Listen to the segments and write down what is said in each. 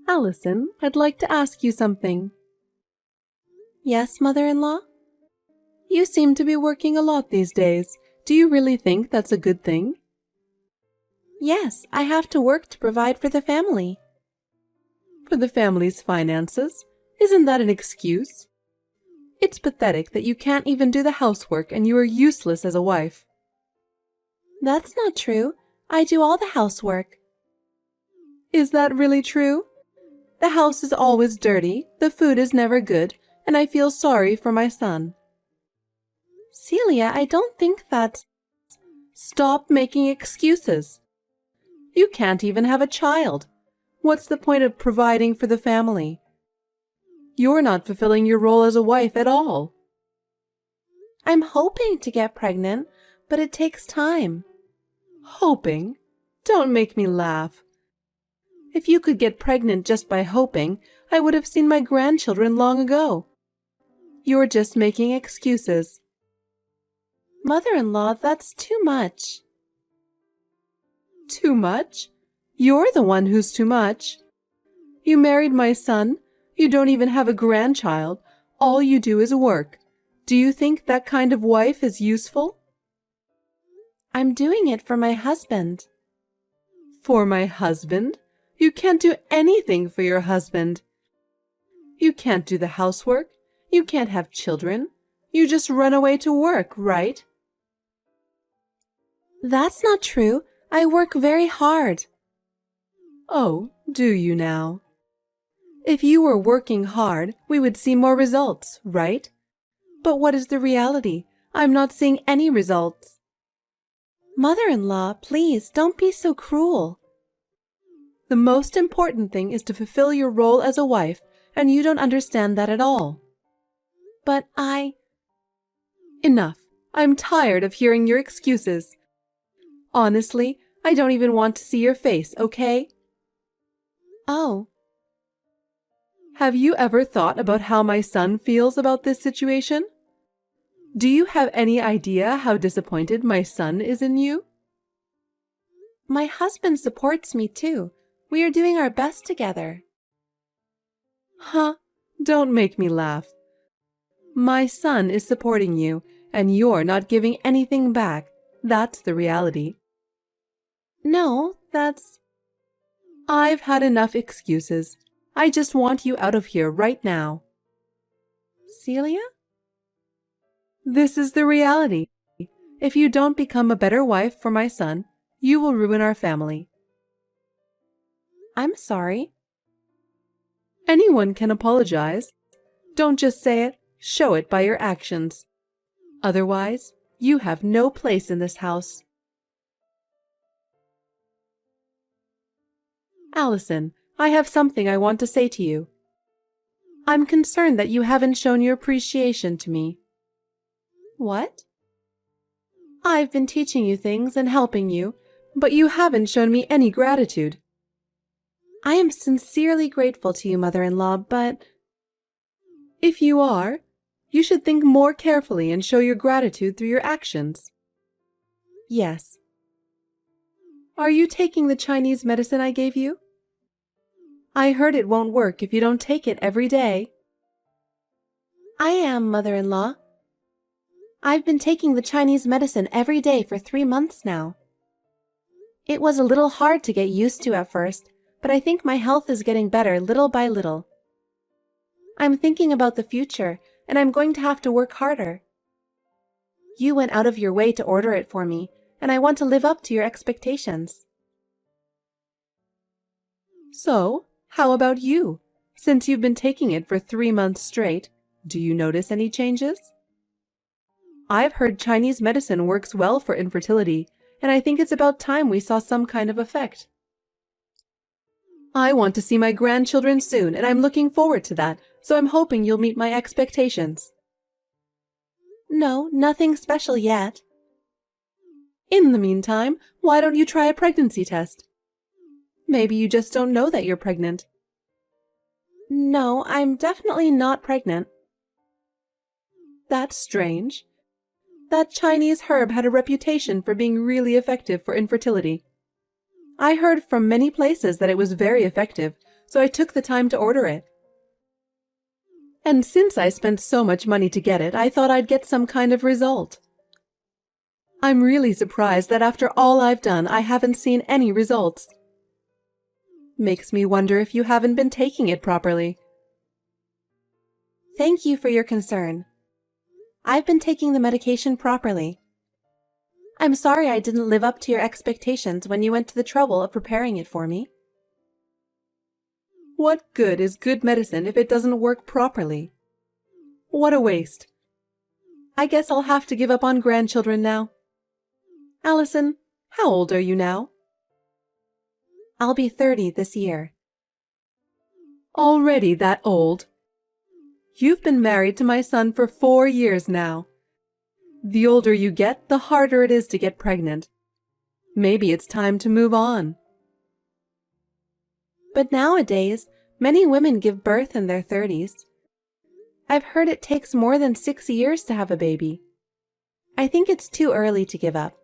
Allison, I'd like to ask you something. Yes, mother-in-law? You seem to be working a lot these days. Do you really think that's a good thing? Yes, I have to work to provide for the family. For the family's finances? Isn't that an excuse? It's pathetic that you can't even do the housework and you are useless as a wife. That's not true. I do all the housework. Is that really true? The house is always dirty, the food is never good, and I feel sorry for my son. Celia, I don't think that's... Stop making excuses. You can't even have a child. What's the point of providing for the family? You're not fulfilling your role as a wife at all. I'm hoping to get pregnant, but it takes time. Hoping? Don't make me laugh. If you could get pregnant just by hoping, I would have seen my grandchildren long ago. You're just making excuses. Mother-in-law, that's too much. Too much? You're the one who's too much. You married my son. You don't even have a grandchild. All you do is work. Do you think that kind of wife is useful? I'm doing it for my husband. For my husband? You can't do anything for your husband. You can't do the housework. You can't have children. You just run away to work, right? That's not true. I work very hard. Oh, do you now? If you were working hard, we would see more results, right? But what is the reality? I'm not seeing any results. Mother-in-law, please don't be so cruel. The most important thing is to fulfill your role as a wife, and you don't understand that at all. But Enough. I'm tired of hearing your excuses. Honestly, I don't even want to see your face, okay? Oh. Have you ever thought about how my son feels about this situation? Do you have any idea how disappointed my son is in you? My husband supports me too. We are doing our best together. Huh? Don't make me laugh. My son is supporting you, and you're not giving anything back. That's the reality. No, that's... I've had enough excuses. I just want you out of here right now. Celia? This is the reality. If you don't become a better wife for my son, you will ruin our family. I'm sorry. Anyone can apologize. Don't just say it, show it by your actions. Otherwise, you have no place in this house. Allison, I have something I want to say to you. I'm concerned that you haven't shown your appreciation to me. What? I've been teaching you things and helping you, but you haven't shown me any gratitude. I am sincerely grateful to you, mother-in-law, but... If you are, you should think more carefully and show your gratitude through your actions. Yes. Are you taking the Chinese medicine I gave you? I heard it won't work if you don't take it every day. I am, mother-in-law. I've been taking the Chinese medicine every day for 3 months now. It was a little hard to get used to at first, but I think my health is getting better little by little. I'm thinking about the future, and I'm going to have to work harder. You went out of your way to order it for me, and I want to live up to your expectations. So, how about you? Since you've been taking it for 3 months straight, do you notice any changes? I've heard Chinese medicine works well for infertility, and I think it's about time we saw some kind of effect. I want to see my grandchildren soon, and I'm looking forward to that, so I'm hoping you'll meet my expectations. No, nothing special yet. In the meantime, why don't you try a pregnancy test? Maybe you just don't know that you're pregnant. No, I'm definitely not pregnant. That's strange. That Chinese herb had a reputation for being really effective for infertility. I heard from many places that it was very effective, so I took the time to order it. And since I spent so much money to get it, I thought I'd get some kind of result. I'm really surprised that after all I've done, I haven't seen any results. Makes me wonder if you haven't been taking it properly. Thank you for your concern. I've been taking the medication properly. I'm sorry I didn't live up to your expectations when you went to the trouble of preparing it for me. What good is good medicine if it doesn't work properly? What a waste. I guess I'll have to give up on grandchildren now. Allison, how old are you now? I'll be 30 this year. Already that old? You've been married to my son for 4 years now. The older you get, the harder it is to get pregnant. Maybe it's time to move on. But nowadays, many women give birth in their 30s. I've heard it takes more than 6 years to have a baby. I think it's too early to give up.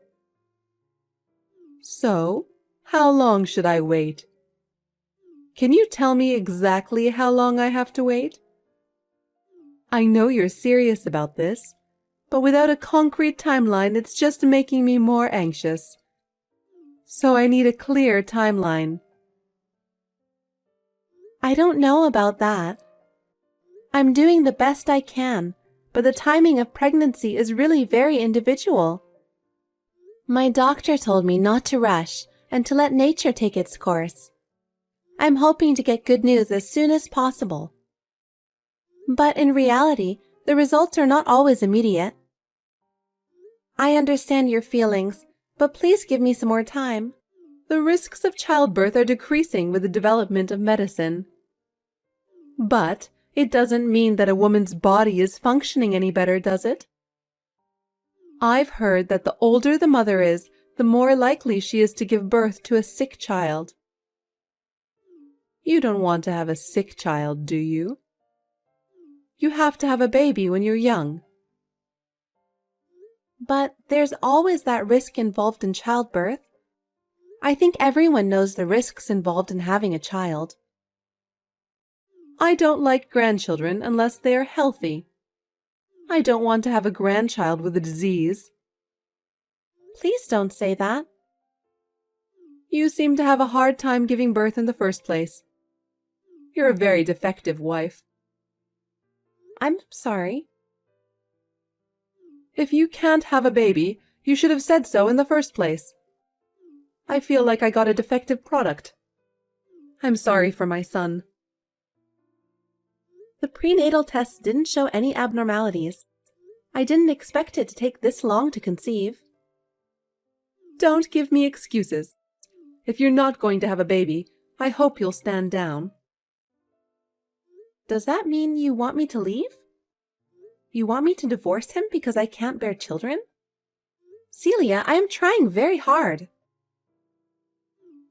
So, how long should I wait? Can you tell me exactly how long I have to wait? I know you're serious about this, but without a concrete timeline, it's just making me more anxious. So I need a clear timeline. I don't know about that. I'm doing the best I can, but the timing of pregnancy is really very individual. My doctor told me not to rush and to let nature take its course. I'm hoping to get good news as soon as possible. But in reality, the results are not always immediate. I understand your feelings, but please give me some more time. The risks of childbirth are decreasing with the development of medicine. But it doesn't mean that a woman's body is functioning any better, does it? I've heard that the older the mother is, the more likely she is to give birth to a sick child. You don't want to have a sick child, do you? You have to have a baby when you're young. But there's always that risk involved in childbirth. I think everyone knows the risks involved in having a child. I don't like grandchildren unless they are healthy. I don't want to have a grandchild with a disease. Please don't say that. You seem to have a hard time giving birth in the first place. You're a very defective wife. I'm sorry. If you can't have a baby, you should have said so in the first place. I feel like I got a defective product. I'm sorry for my son. The prenatal tests didn't show any abnormalities. I didn't expect it to take this long to conceive. Don't give me excuses. If you're not going to have a baby, I hope you'll stand down. Does that mean you want me to leave? You want me to divorce him because I can't bear children? Celia, I am trying very hard.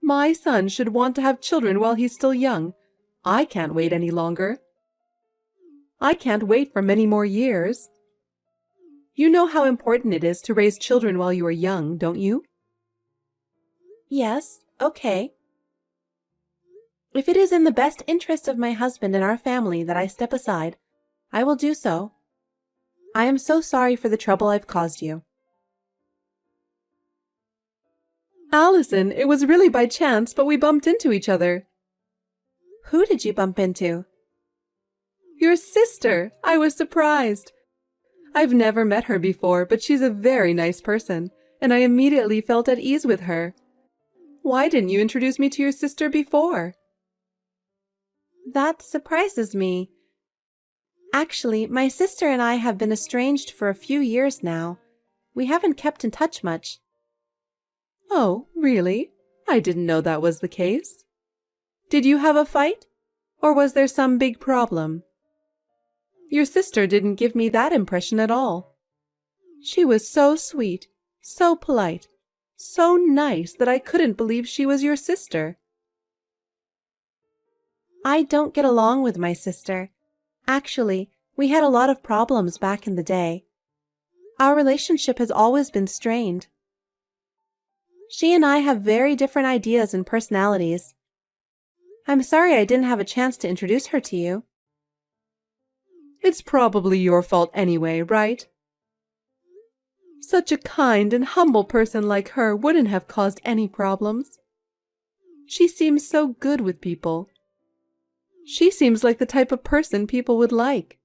My son should want to have children while he's still young. I can't wait any longer. I can't wait for many more years. You know how important it is to raise children while you are young, don't you? Yes, okay. If it is in the best interest of my husband and our family that I step aside, I will do so. I am so sorry for the trouble I've caused you. Allison, it was really by chance, but we bumped into each other. Who did you bump into? Your sister! I was surprised. I've never met her before, but she's a very nice person, and I immediately felt at ease with her. Why didn't you introduce me to your sister before? That surprises me. Actually, my sister and I have been estranged for a few years now. We haven't kept in touch much. Oh, really? I didn't know that was the case. Did you have a fight? Or was there some big problem? Your sister didn't give me that impression at all. She was so sweet, so polite, so nice that I couldn't believe she was your sister. I don't get along with my sister. Actually, we had a lot of problems back in the day. Our relationship has always been strained. She and I have very different ideas and personalities. I'm sorry I didn't have a chance to introduce her to you. It's probably your fault anyway, right? Such a kind and humble person like her wouldn't have caused any problems. She seems so good with people. She seems like the type of person people would like.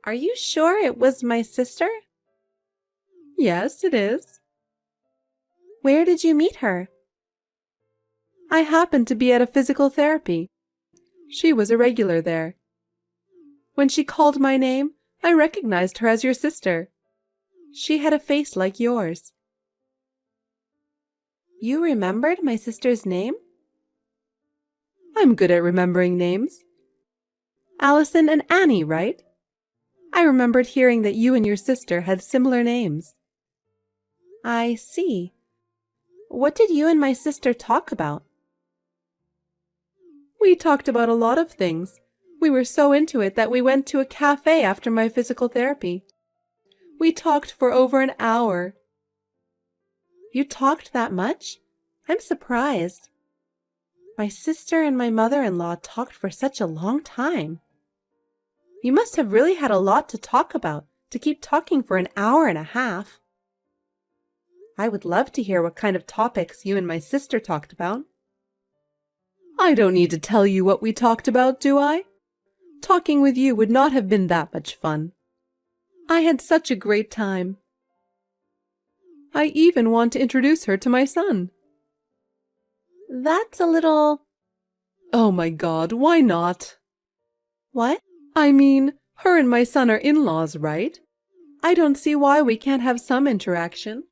Are you sure it was my sister? Yes, it is. Where did you meet her? I happened to be at a physical therapy. She was a regular there. When she called my name, I recognized her as your sister. She had a face like yours. You remembered my sister's name? I'm good at remembering names. Allison and Annie, right? I remembered hearing that you and your sister had similar names. I see. What did you and my sister talk about? We talked about a lot of things. We were so into it that we went to a cafe after my physical therapy. We talked for over an hour. You talked that much? I'm surprised. My sister and my mother-in-law talked for such a long time. You must have really had a lot to talk about to keep talking for an hour and a half. I would love to hear what kind of topics you and my sister talked about. I don't need to tell you what we talked about, do I? Talking with you would not have been that much fun. I had such a great time. I even want to introduce her to my son. That's a little... Oh my God, why not? What? I mean, her and my son are in-laws, right? I don't see why we can't have some interaction.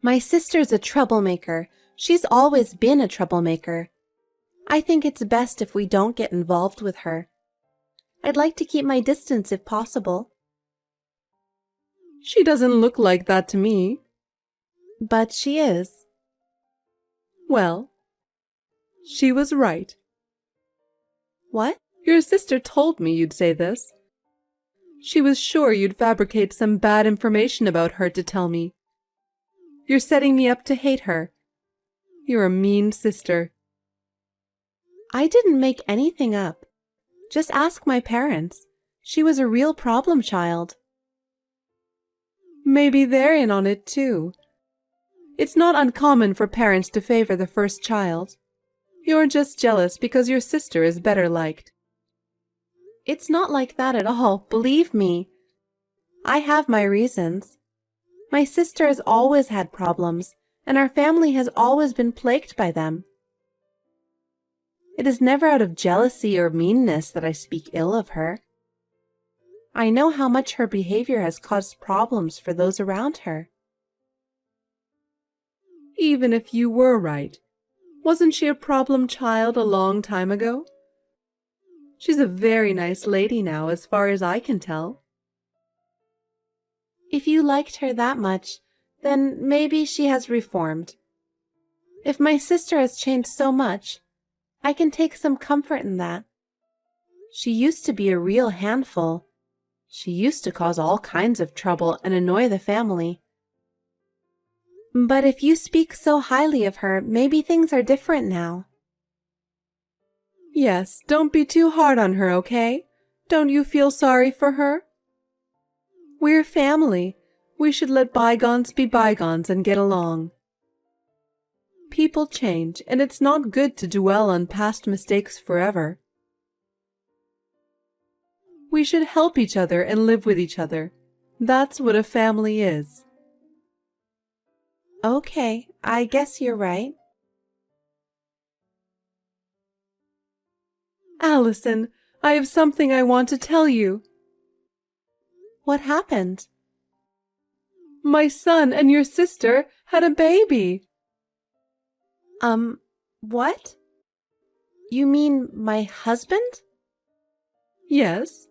My sister's a troublemaker. She's always been a troublemaker. I think it's best if we don't get involved with her. I'd like to keep my distance if possible. She doesn't look like that to me. But she is. Well, she was right. What? Your sister told me you'd say this. She was sure you'd fabricate some bad information about her to tell me. You're setting me up to hate her. You're a mean sister. I didn't make anything up. Just ask my parents. She was a real problem child. Maybe they're in on it too. It's not uncommon for parents to favor the first child. You're just jealous because your sister is better liked. It's not like that at all, believe me. I have my reasons. My sister has always had problems, and our family has always been plagued by them. It is never out of jealousy or meanness that I speak ill of her. I know how much her behavior has caused problems for those around her. Even if you were right, wasn't she a problem child a long time ago? She's a very nice lady now, as far as I can tell. If you liked her that much, then maybe she has reformed. If my sister has changed so much, I can take some comfort in that. She used to be a real handful. She used to cause all kinds of trouble and annoy the family. But if you speak so highly of her, maybe things are different now. Yes, don't be too hard on her, okay? Don't you feel sorry for her? We're family. We should let bygones be bygones and get along. People change, and it's not good to dwell on past mistakes forever. We should help each other and live with each other. That's what a family is. Okay, I guess you're right. Allison, I have something I want to tell you. What happened? My son and your sister had a baby. What? You mean my husband? Yes.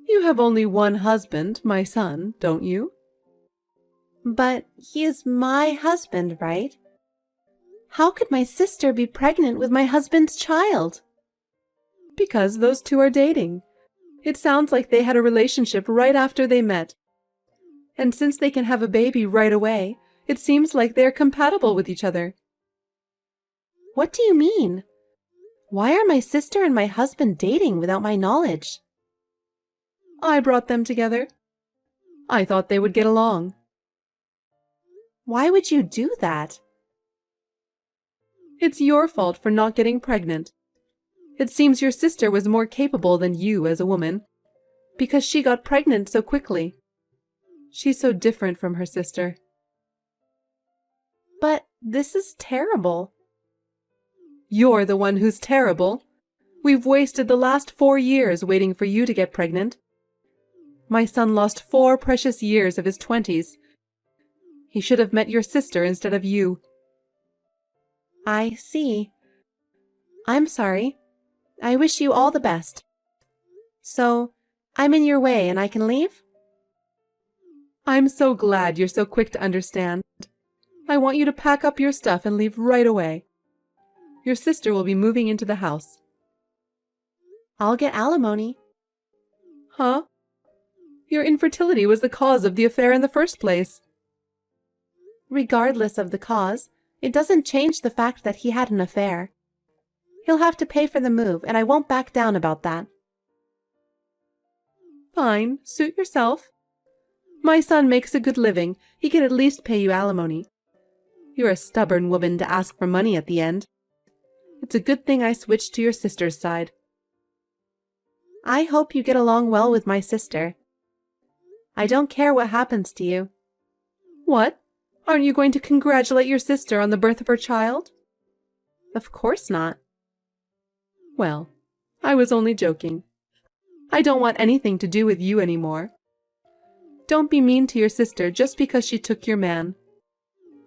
You have only one husband, my son, don't you? But he is my husband, right? How could my sister be pregnant with my husband's child? Because those two are dating. It sounds like they had a relationship right after they met. And since they can have a baby right away, it seems like they're compatible with each other. What do you mean? Why are my sister and my husband dating without my knowledge? I brought them together. I thought they would get along. Why would you do that? It's your fault for not getting pregnant. It seems your sister was more capable than you as a woman, because she got pregnant so quickly. She's so different from her sister. But this is terrible. You're the one who's terrible. We've wasted the last 4 years waiting for you to get pregnant. My son lost 4 precious years of his 20s. He should have met your sister instead of you. I see. I'm sorry. I wish you all the best. So, I'm in your way and I can leave? I'm so glad you're so quick to understand. I want you to pack up your stuff and leave right away. Your sister will be moving into the house. I'll get alimony. Huh? Your infertility was the cause of the affair in the first place. Regardless of the cause, it doesn't change the fact that he had an affair. He'll have to pay for the move, and I won't back down about that. Fine, suit yourself. My son makes a good living. He can at least pay you alimony. You're a stubborn woman to ask for money at the end. It's a good thing I switched to your sister's side. I hope you get along well with my sister. I don't care what happens to you. What? Aren't you going to congratulate your sister on the birth of her child? Of course not. Well, I was only joking. I don't want anything to do with you anymore. Don't be mean to your sister just because she took your man.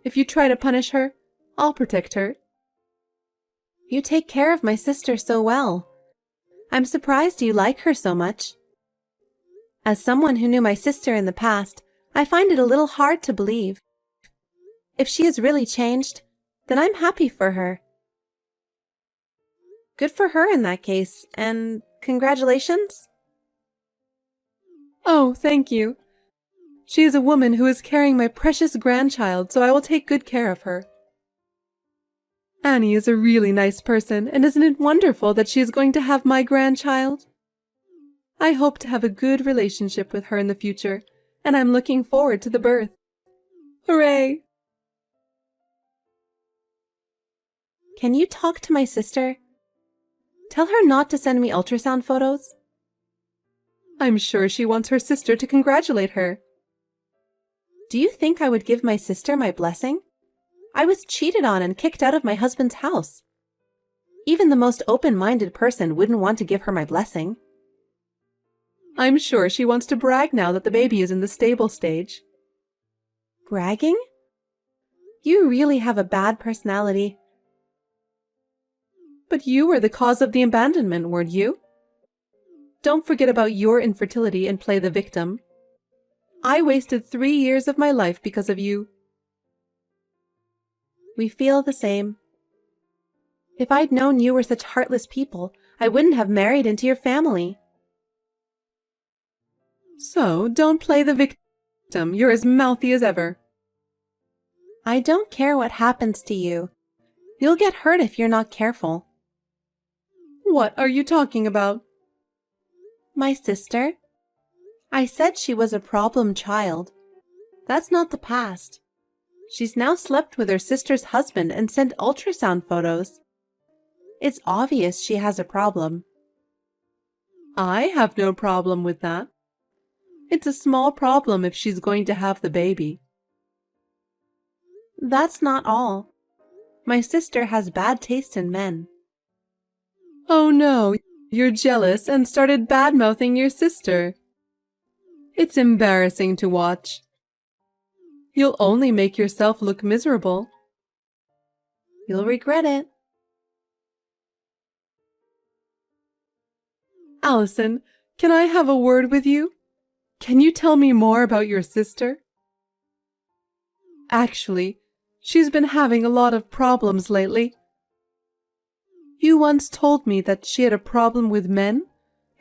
If you try to punish her, I'll protect her. You take care of my sister so well. I'm surprised you like her so much. As someone who knew my sister in the past, I find it a little hard to believe. If she has really changed, then I'm happy for her. Good for her in that case, and congratulations. Oh, thank you. She is a woman who is carrying my precious grandchild, so I will take good care of her. Annie is a really nice person, and isn't it wonderful that she is going to have my grandchild? I hope to have a good relationship with her in the future, and I'm looking forward to the birth. Hooray! Can you talk to my sister? Tell her not to send me ultrasound photos. I'm sure she wants her sister to congratulate her. Do you think I would give my sister my blessing? I was cheated on and kicked out of my husband's house. Even the most open-minded person wouldn't want to give her my blessing. I'm sure she wants to brag now that the baby is in the stable stage. Bragging? You really have a bad personality. But you were the cause of the abandonment, weren't you? Don't forget about your infertility and play the victim. I wasted 3 years of my life because of you. We feel the same. If I'd known you were such heartless people, I wouldn't have married into your family. So, don't play the victim. You're as mouthy as ever. I don't care what happens to you. You'll get hurt if you're not careful. What are you talking about? My sister. I said she was a problem child. That's not the past. She's now slept with her sister's husband and sent ultrasound photos. It's obvious she has a problem. I have no problem with that. It's a small problem if she's going to have the baby. That's not all. My sister has bad taste in men. Oh no, you're jealous and started bad-mouthing your sister. It's embarrassing to watch. You'll only make yourself look miserable. You'll regret it. Allison, can I have a word with you? Can you tell me more about your sister? Actually, she's been having a lot of problems lately. You once told me that she had a problem with men,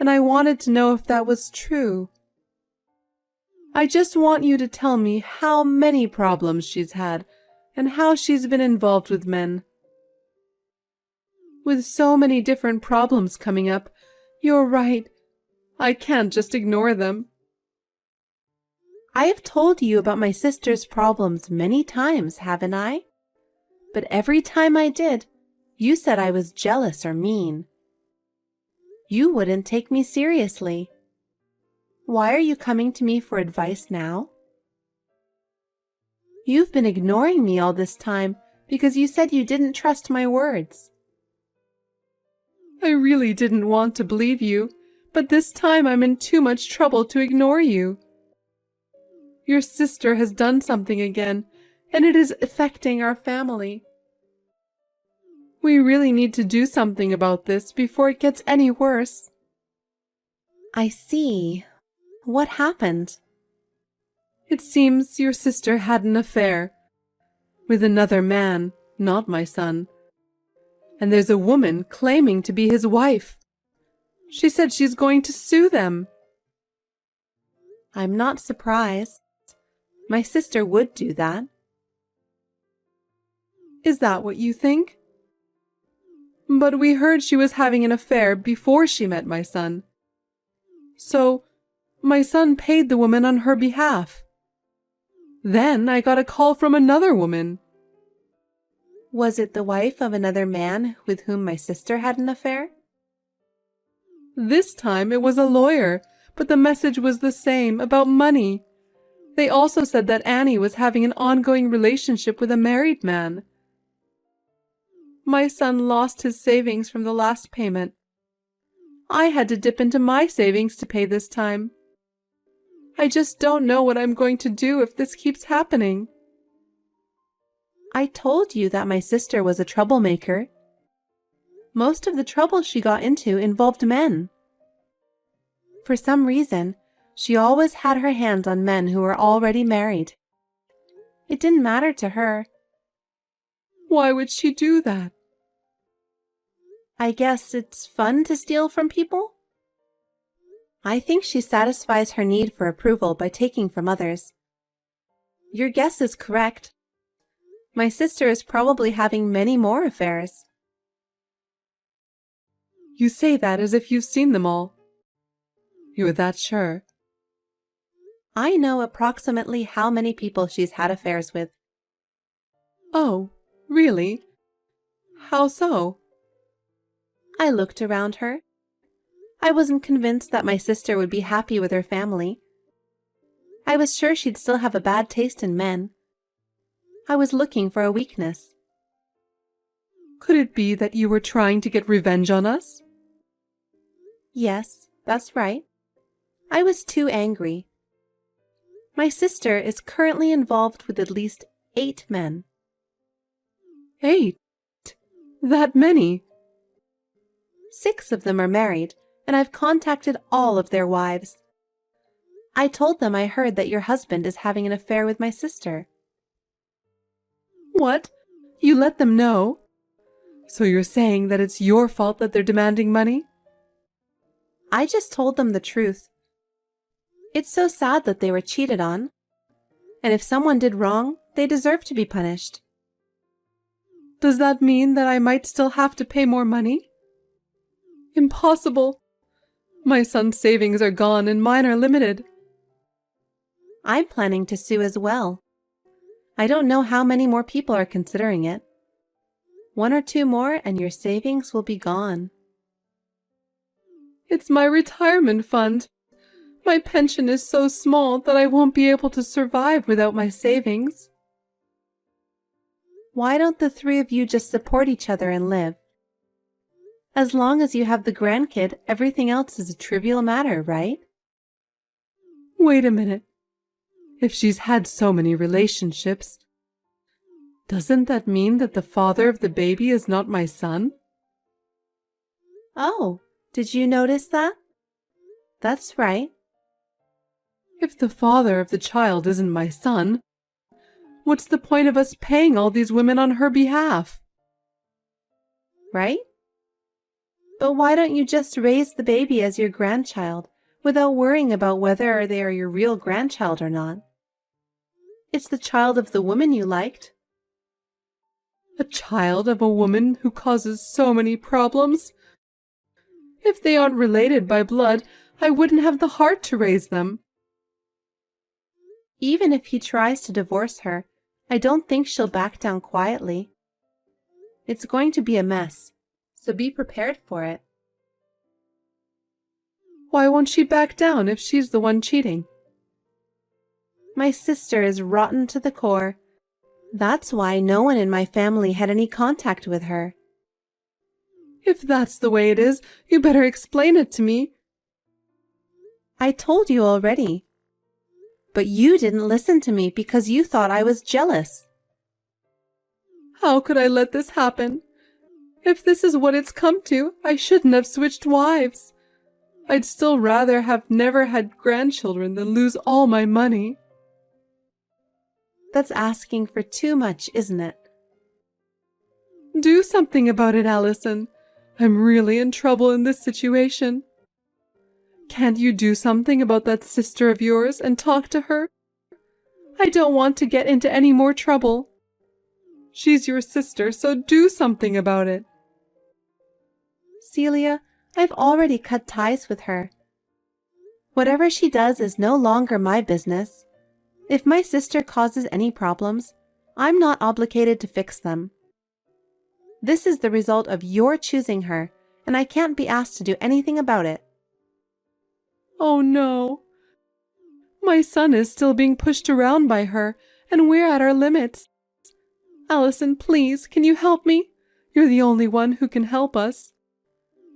and I wanted to know if that was true. I just want you to tell me how many problems she's had, and how she's been involved with men. With so many different problems coming up, you're right. I can't just ignore them. I have told you about my sister's problems many times, haven't I? But every time I did, you said I was jealous or mean. You wouldn't take me seriously. Why are you coming to me for advice now? You've been ignoring me all this time because you said you didn't trust my words. I really didn't want to believe you, but this time I'm in too much trouble to ignore you. Your sister has done something again, and it is affecting our family. We really need to do something about this before it gets any worse. I see. What happened? It seems your sister had an affair with another man, not my son. And there's a woman claiming to be his wife. She said she's going to sue them. I'm not surprised. My sister would do that. Is that what you think? But we heard she was having an affair before she met my son. So, my son paid the woman on her behalf. Then I got a call from another woman. Was it the wife of another man with whom my sister had an affair? This time it was a lawyer, but the message was the same, about money. They also said that Annie was having an ongoing relationship with a married man. My son lost his savings from the last payment. I had to dip into my savings to pay this time. I just don't know what I'm going to do if this keeps happening. I told you that my sister was a troublemaker. Most of the trouble she got into involved men. For some reason, she always had her hands on men who were already married. It didn't matter to her. Why would she do that? I guess it's fun to steal from people? I think she satisfies her need for approval by taking from others. Your guess is correct. My sister is probably having many more affairs. You say that as if you've seen them all. You're that sure? I know approximately how many people she's had affairs with. Oh, really? How so? I looked around her. I wasn't convinced that my sister would be happy with her family. I was sure she'd still have a bad taste in men. I was looking for a weakness. Could it be that you were trying to get revenge on us? Yes, that's right. I was too angry. My sister is currently involved with at least 8 men. 8? That many? 6 of them are married, and I've contacted all of their wives. I told them I heard that your husband is having an affair with my sister. What? You let them know? So you're saying that it's your fault that they're demanding money? I just told them the truth. It's so sad that they were cheated on. And if someone did wrong, they deserve to be punished. Does that mean that I might still have to pay more money? Impossible. My son's savings are gone and mine are limited. I'm planning to sue as well. I don't know how many more people are considering it. 1 or 2 more and your savings will be gone. It's my retirement fund. My pension is so small that I won't be able to survive without my savings. Why don't the 3 of you just support each other and live? As long as you have the grandkid, everything else is a trivial matter, right? Wait a minute. If she's had so many relationships, doesn't that mean that the father of the baby is not my son? Oh, did you notice that? That's right. If the father of the child isn't my son, what's the point of us paying all these women on her behalf? Right? But why don't you just raise the baby as your grandchild without worrying about whether they are your real grandchild or not? It's the child of the woman you liked. A child of a woman who causes so many problems? If they aren't related by blood, I wouldn't have the heart to raise them. Even if he tries to divorce her, I don't think she'll back down quietly. It's going to be a mess, so be prepared for it. Why won't she back down if she's the one cheating? My sister is rotten to the core. That's why no one in my family had any contact with her. If that's the way it is, you better explain it to me. I told you already. But you didn't listen to me because you thought I was jealous. How could I let this happen? If this is what it's come to, I shouldn't have switched wives. I'd still rather have never had grandchildren than lose all my money. That's asking for too much, isn't it? Do something about it, Allison. I'm really in trouble in this situation. Can't you do something about that sister of yours and talk to her? I don't want to get into any more trouble. She's your sister, so do something about it. Celia, I've already cut ties with her. Whatever she does is no longer my business. If my sister causes any problems, I'm not obligated to fix them. This is the result of your choosing her, and I can't be asked to do anything about it. Oh no. My son is still being pushed around by her, and we're at our limits. Allison, please, can you help me? You're the only one who can help us.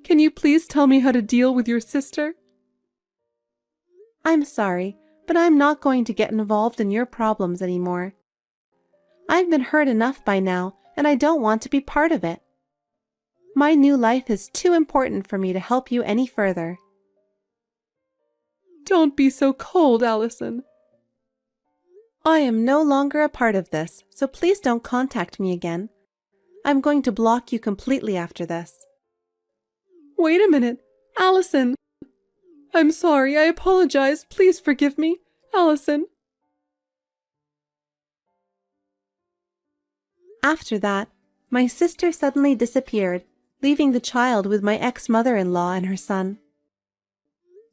Can you please tell me how to deal with your sister? I'm sorry, but I'm not going to get involved in your problems anymore. I've been hurt enough by now, and I don't want to be part of it. My new life is too important for me to help you any further. Don't be so cold, Allison. I am no longer a part of this, so please don't contact me again. I'm going to block you completely after this. Wait a minute, Allison. I'm sorry, I apologize. Please forgive me, Allison. After that, my sister suddenly disappeared, leaving the child with my ex-mother-in-law and her son.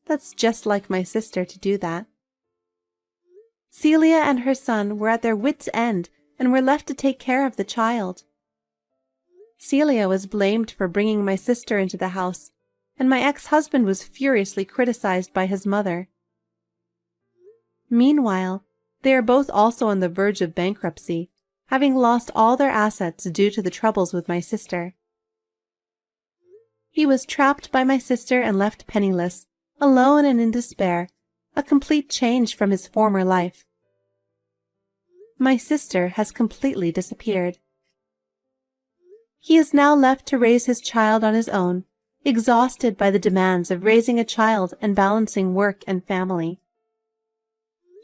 That's just like my sister to do that. Celia and her son were at their wits' end and were left to take care of the child. Celia was blamed for bringing my sister into the house, and my ex-husband was furiously criticized by his mother. Meanwhile, they are both also on the verge of bankruptcy, having lost all their assets due to the troubles with my sister. He was trapped by my sister and left penniless, alone and in despair, a complete change from his former life. My sister has completely disappeared. He is now left to raise his child on his own, exhausted by the demands of raising a child and balancing work and family.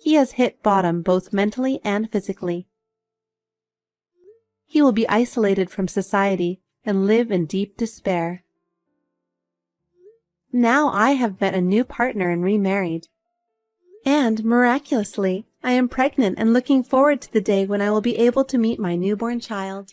He has hit bottom both mentally and physically. He will be isolated from society and live in deep despair. Now I have met a new partner and remarried. And, miraculously, I am pregnant and looking forward to the day when I will be able to meet my newborn child.